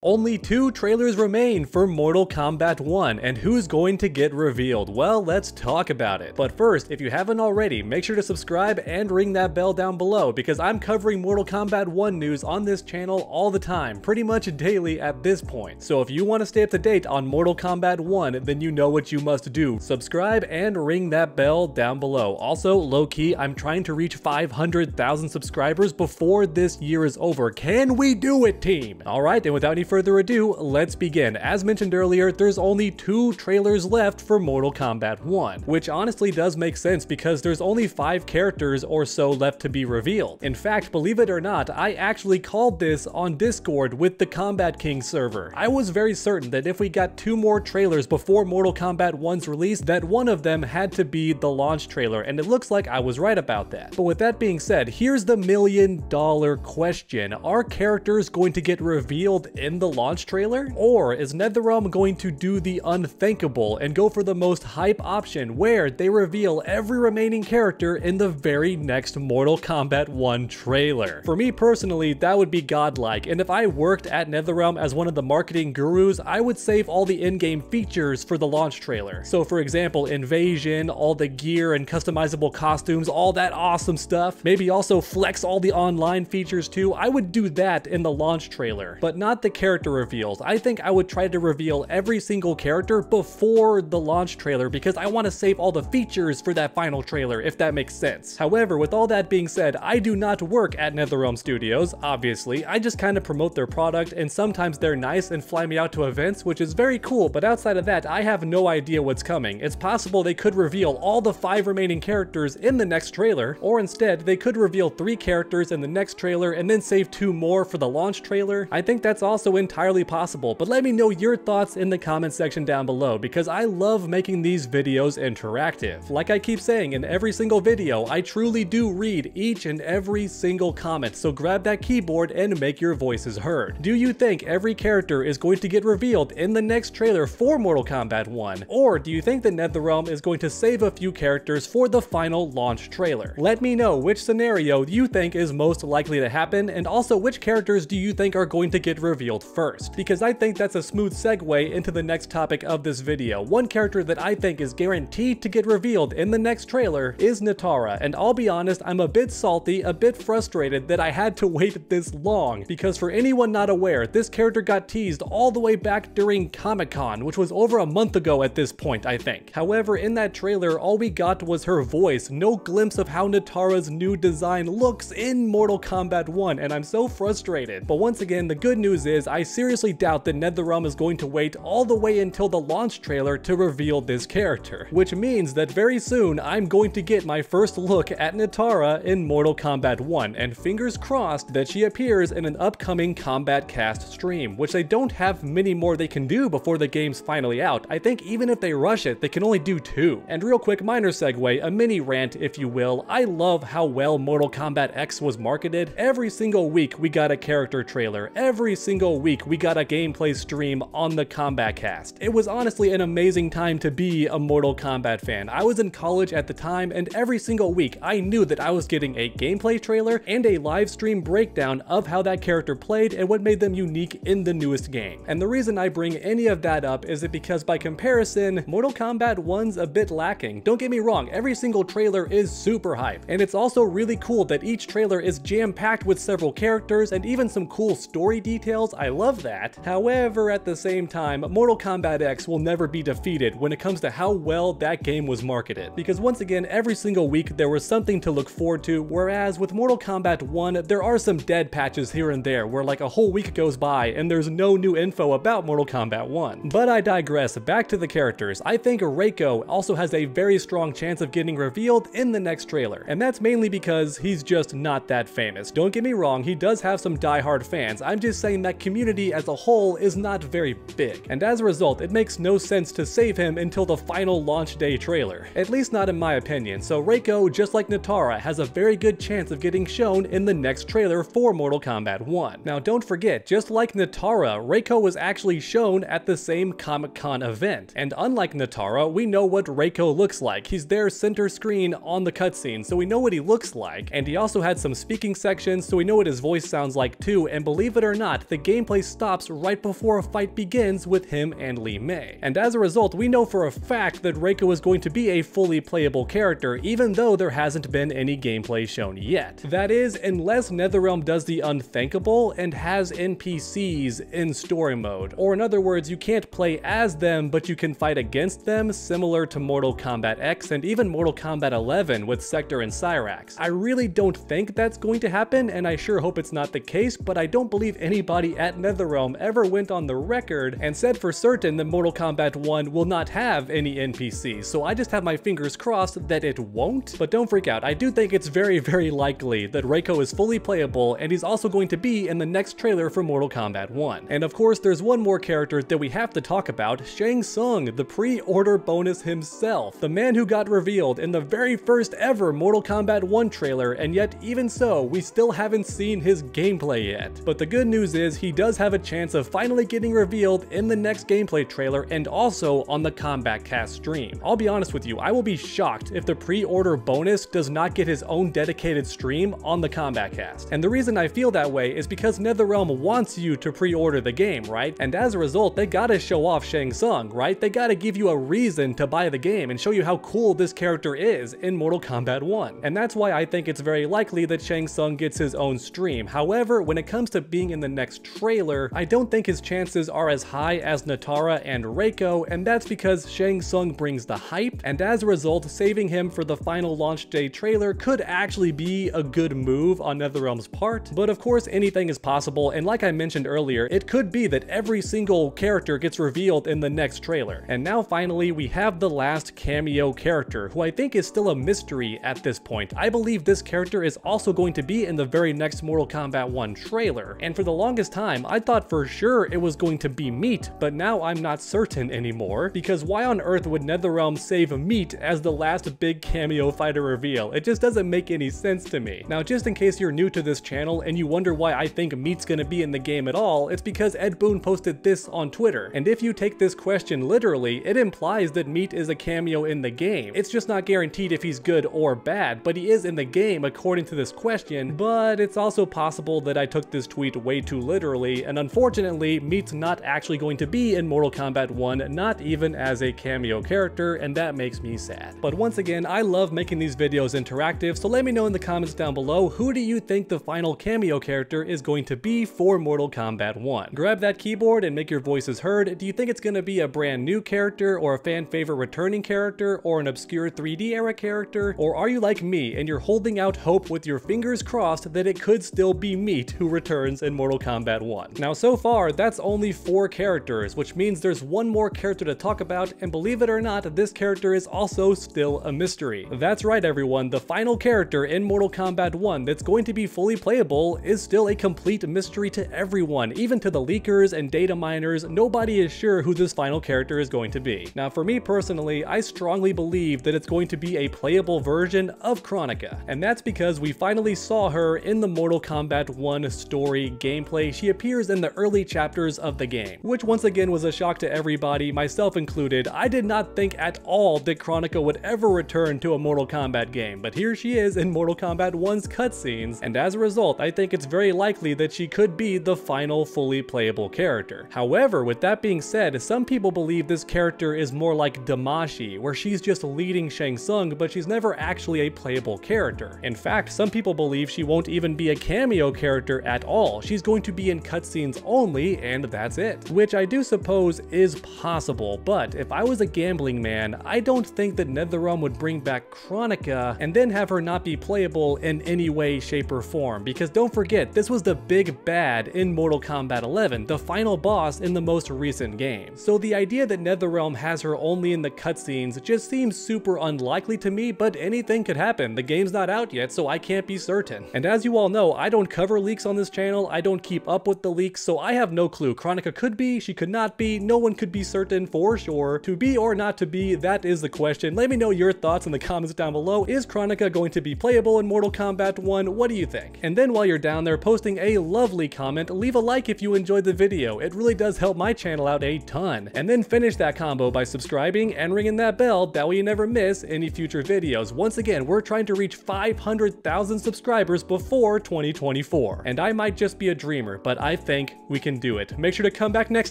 Only 2 trailers remain for Mortal Kombat 1, and who's going to get revealed? Well, let's talk about it. But first, if you haven't already, make sure to subscribe and ring that bell down below, because I'm covering Mortal Kombat 1 news on this channel all the time, pretty much daily at this point. So if you want to stay up to date on Mortal Kombat 1, then you know what you must do. Subscribe and ring that bell down below. Also, low-key, I'm trying to reach 500,000 subscribers before this year is over. Can we do it, team? Alright, and without any further ado, let's begin. As mentioned earlier, there's only 2 trailers left for Mortal Kombat 1, which honestly does make sense because there's only 5 characters or so left to be revealed. In fact, believe it or not, I actually called this on Discord with the Kombat King server. I was very certain that if we got 2 more trailers before Mortal Kombat 1's release, that one of them had to be the launch trailer, and it looks like I was right about that. But with that being said, here's the $1,000,000 question. Are characters going to get revealed in the launch trailer? Or is NetherRealm going to do the unthinkable and go for the most hype option where they reveal every remaining character in the very next Mortal Kombat 1 trailer? For me personally, that would be godlike, and if I worked at NetherRealm as one of the marketing gurus, I would save all the in-game features for the launch trailer. So for example, invasion, all the gear and customizable costumes, all that awesome stuff. Maybe also flex all the online features too. I would do that in the launch trailer, but not the character reveals. I think I would try to reveal every single character before the launch trailer because I want to save all the features for that final trailer, if that makes sense. However, with all that being said, I do not work at NetherRealm Studios, obviously. I just kind of promote their product, and sometimes they're nice and fly me out to events, which is very cool, but outside of that, I have no idea what's coming. It's possible they could reveal all the 5 remaining characters in the next trailer, or instead, they could reveal 3 characters in the next trailer and then save 2 more for the launch trailer. I think that's also entirely possible, but let me know your thoughts in the comment section down below because I love making these videos interactive. Like I keep saying in every single video, I truly do read each and every single comment, so grab that keyboard and make your voices heard. Do you think every character is going to get revealed in the next trailer for Mortal Kombat 1? Or do you think that NetherRealm is going to save a few characters for the final launch trailer? Let me know which scenario you think is most likely to happen, and also which characters do you think are going to get revealed first? Because I think that's a smooth segue into the next topic of this video. One character that I think is guaranteed to get revealed in the next trailer is Nitara, and I'll be honest, I'm a bit salty, a bit frustrated that I had to wait this long, because for anyone not aware, this character got teased all the way back during Comic-Con, which was over a month ago at this point, I think. However, in that trailer, all we got was her voice, no glimpse of how Nitara's new design looks in Mortal Kombat 1, and I'm so frustrated. But once again, the good news is I seriously doubt that NetherRealm is going to wait all the way until the launch trailer to reveal this character, which means that very soon I'm going to get my first look at Nitara in Mortal Kombat 1, and fingers crossed that she appears in an upcoming Kombat Cast stream, which they don't have many more they can do before the game's finally out. I think even if they rush it, they can only do 2. And real quick minor segue, a mini rant if you will, I love how well Mortal Kombat X was marketed. Every single week we got a character trailer, every single week we got a gameplay stream on the Kombat Cast. It was honestly an amazing time to be a Mortal Kombat fan. I was in college at the time, and every single week I knew that I was getting a gameplay trailer and a live stream breakdown of how that character played and what made them unique in the newest game. And the reason I bring any of that up is that because by comparison, Mortal Kombat 1's a bit lacking. Don't get me wrong, every single trailer is super hype, and it's also really cool that each trailer is jam-packed with several characters and even some cool story details. I love that. However, at the same time, Mortal Kombat X will never be defeated when it comes to how well that game was marketed. Because once again, every single week there was something to look forward to, whereas with Mortal Kombat 1, there are some dead patches here and there where like a whole week goes by and there's no new info about Mortal Kombat 1. But I digress, back to the characters. I think Reiko also has a very strong chance of getting revealed in the next trailer, and that's mainly because he's just not that famous. Don't get me wrong, he does have some diehard fans. I'm just saying that community as a whole is not very big, and as a result, it makes no sense to save him until the final launch day trailer. At least not in my opinion, so Reiko, just like Nitara, has a very good chance of getting shown in the next trailer for Mortal Kombat 1. Now don't forget, just like Nitara, Reiko was actually shown at the same Comic-Con event, and unlike Nitara, we know what Reiko looks like. He's there center screen on the cutscene, so we know what he looks like, and he also had some speaking sections, so we know what his voice sounds like too, and believe it or not, the gameplay gameplay stops right before a fight begins with him and Li Mei. And as a result, we know for a fact that Reiko is going to be a fully playable character, even though there hasn't been any gameplay shown yet. That is, unless NetherRealm does the unthinkable and has NPCs in story mode. Or in other words, you can't play as them, but you can fight against them, similar to Mortal Kombat X and even Mortal Kombat 11 with Sector and Cyrax. I really don't think that's going to happen, and I sure hope it's not the case, but I don't believe anybody at NetherRealm ever went on the record and said for certain that Mortal Kombat 1 will not have any NPCs, so I just have my fingers crossed that it won't. But don't freak out, I do think it's very, very likely that Reiko is fully playable, and he's also going to be in the next trailer for Mortal Kombat 1. And of course, there's one more character that we have to talk about, Shang Tsung, the pre-order bonus himself, the man who got revealed in the very first ever Mortal Kombat 1 trailer, and yet even so, we still haven't seen his gameplay yet. But the good news is he does have a chance of finally getting revealed in the next gameplay trailer and also on the Kombat Cast stream. I'll be honest with you, I will be shocked if the pre-order bonus does not get his own dedicated stream on the Kombat Cast. And the reason I feel that way is because NetherRealm wants you to pre-order the game, right? And as a result, they gotta show off Shang Tsung, right? They gotta give you a reason to buy the game and show you how cool this character is in Mortal Kombat 1. And that's why I think it's very likely that Shang Tsung gets his own stream. However, when it comes to being in the next trailer, I don't think his chances are as high as Natara and Reiko, and that's because Shang Tsung brings the hype, and as a result, saving him for the final launch day trailer could actually be a good move on NetherRealm's part. But of course, anything is possible, and like I mentioned earlier, it could be that every single character gets revealed in the next trailer. And now finally, we have the Last Cameo character, who I think is still a mystery at this point. I believe this character is also going to be in the very next Mortal Kombat 1 trailer, and for the longest time, I thought for sure it was going to be Meat, but now I'm not certain anymore, because why on earth would NetherRealm save Meat as the last big cameo fighter reveal? It just doesn't make any sense to me. Now, just in case you're new to this channel and you wonder why I think Meat's gonna be in the game at all, it's because Ed Boon posted this on Twitter, and if you take this question literally, it implies that Meat is a cameo in the game. It's just not guaranteed if he's good or bad, but he is in the game according to this question. But it's also possible that I took this tweet way too literally, and unfortunately, Meat's not actually going to be in Mortal Kombat 1, not even as a cameo character, and that makes me sad. But once again, I love making these videos interactive, so let me know in the comments down below, who do you think the final cameo character is going to be for Mortal Kombat 1? Grab that keyboard and make your voices heard. Do you think it's going to be a brand new character, or a fan favorite returning character, or an obscure 3D era character? Or are you like me and you're holding out hope with your fingers crossed that it could still be Meat who returns in Mortal Kombat 1? Now so far, that's only 4 characters, which means there's one more character to talk about, and believe it or not, this character is also still a mystery. That's right everyone, the final character in Mortal Kombat 1 that's going to be fully playable is still a complete mystery to everyone, even to the leakers and data miners. Nobody is sure who this final character is going to be. Now for me personally, I strongly believe that it's going to be a playable version of Kronika, and that's because we finally saw her in the Mortal Kombat 1 story gameplay. She appears in the early chapters of the game, which once again was a shock to everybody, myself included. I did not think at all that Kronika would ever return to a Mortal Kombat game, but here she is in Mortal Kombat 1's cutscenes, and as a result, I think it's very likely that she could be the final fully playable character. However, with that being said, some people believe this character is more like Damashi, where she's just leading Shang Tsung, but she's never actually a playable character. In fact, some people believe she won't even be a cameo character at all. She's going to be in cutscenes only, and that's it. Which I do suppose is possible, but if I was a gambling man, I don't think that NetherRealm would bring back Kronika and then have her not be playable in any way, shape, or form, because don't forget, this was the big bad in Mortal Kombat 11, the final boss in the most recent game. So the idea that NetherRealm has her only in the cutscenes just seems super unlikely to me, but anything could happen. The game's not out yet, so I can't be certain. And as you all know, I don't cover leaks on this channel, I don't keep up with the leaks, so I have no clue. Kronika could be, she could not be, no one could be certain for sure. To be or not to be, that is the question. Let me know your thoughts in the comments down below. Is Kronika going to be playable in Mortal Kombat 1? What do you think? And then while you're down there posting a lovely comment, leave a like if you enjoyed the video. It really does help my channel out a ton. And then finish that combo by subscribing and ringing that bell, that way you never miss any future videos. Once again, we're trying to reach 500,000 subscribers before 2024. And I might just be a dreamer, but I think we can do it. Make sure to come back next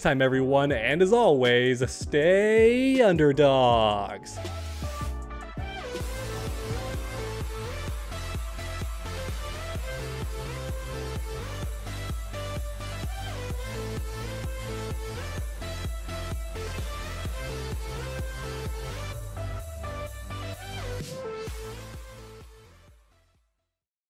time, everyone, and as always, stay underdogs.